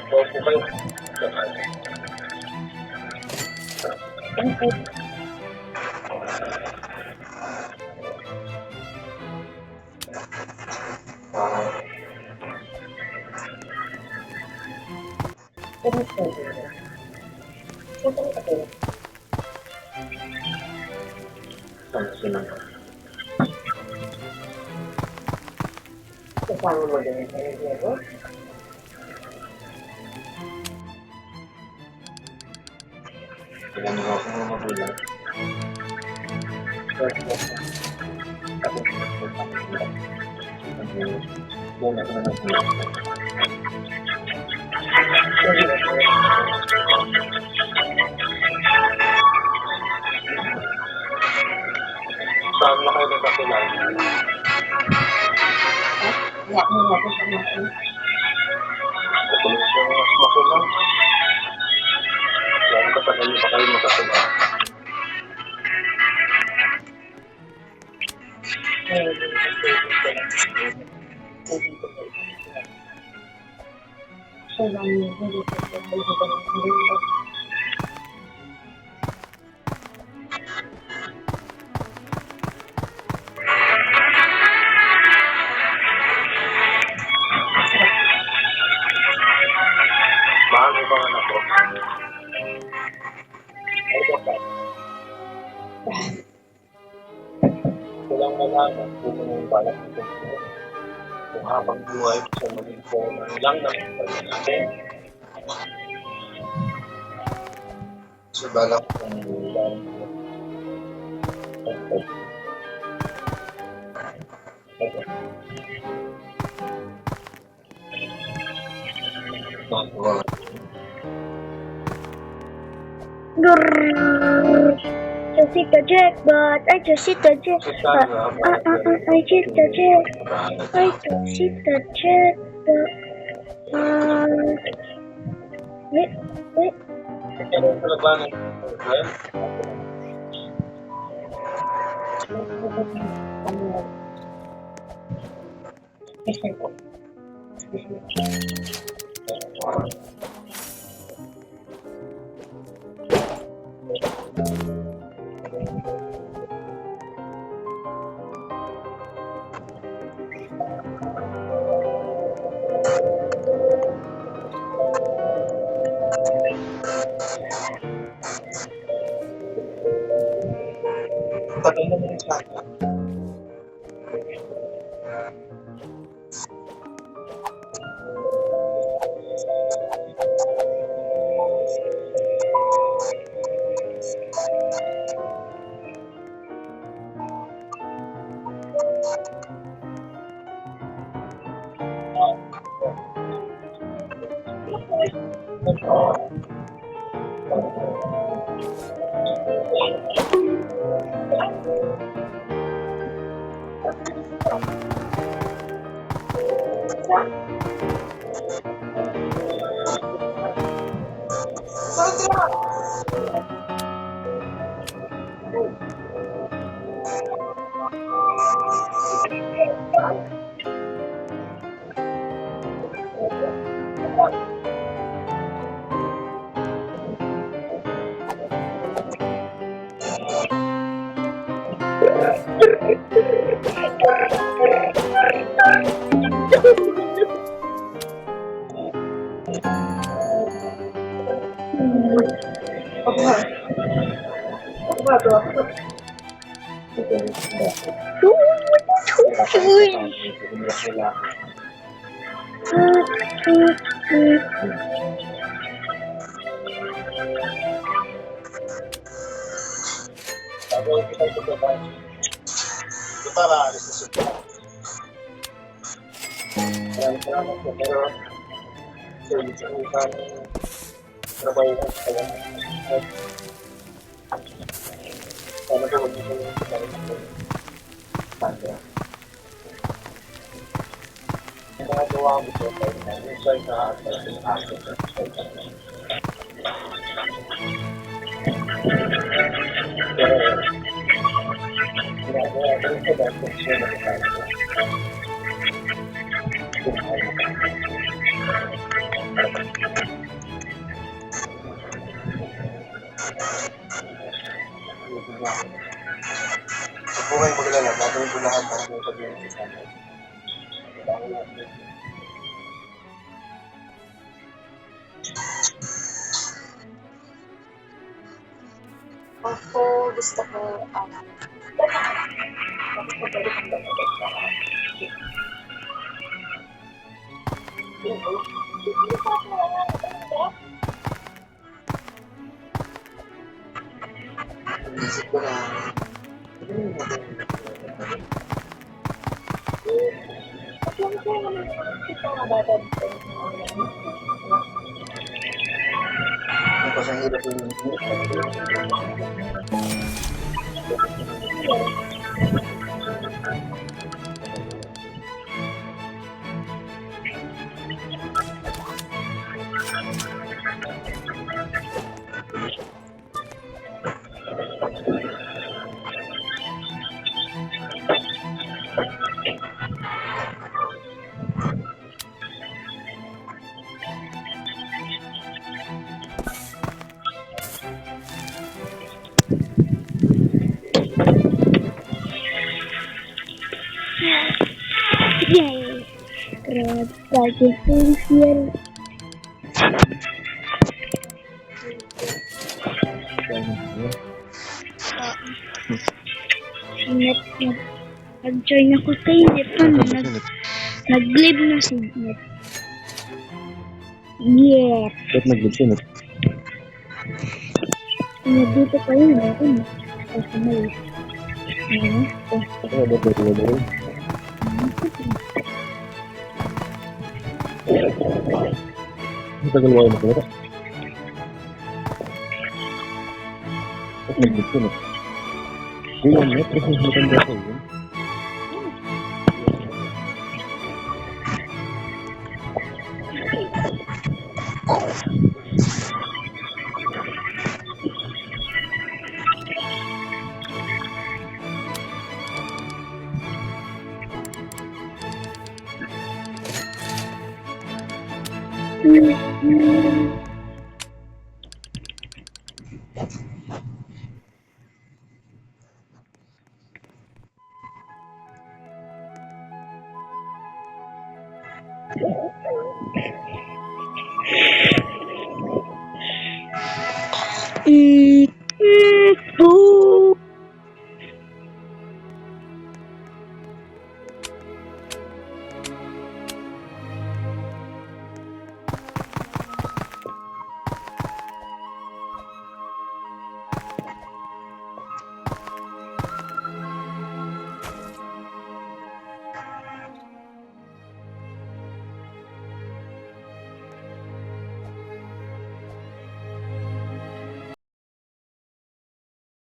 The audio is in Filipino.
Opo kayo. Kasama mo din yung Diego? Kailan mo ako mga magulang. Doon ako na nagpulang. Saan na kayo nagkakilala? Wala mo nga po sa mga Kapag siya mas makulang. Kaya katagal niyo pa kayo magkakilala. So lang hindi ko sa pagkakas. Mahal mo bang anak ko? Ay, bakit? Walang malaman kung anong balak ito. Kung habang buhay sa maging forman lang ng pagkakas natin. So, balak kong lang. Just hit the jackpot. I just hit the jackpot. I hit the jackpot. I just hit the jackpot. Wait. Ano yung palabanan? Tagal naman yung sa akin. Para alis na siya. Salamat po, pero service ang isang trabaho ko sa kanya. Sana po magiging yung trabaho ko. Sana. Yung mga gawa ko po tayo na yung sa'yo na ating asin. Pero ginagawa ko rin sa dahil kung siya nakasama. Thank you. Huwag kayong magalala. Gagawin ko lahat para yung sabihin sa sana. Kailangan natin. Ako gusto ko, bakit ko balik ang balik sa Isip ko na. Tapos ang hirap yung Yay! Grab lagi facial. Net. Nag-join ako kay Net. Nag-live na si Net. Yes. ba't nag-live? Nandito pa yun. Kasi may. Ba't nag-live? Ang tagal mo kayo nakita. Ba't nag-live? Yun, Net. Kasi matanda ko yun.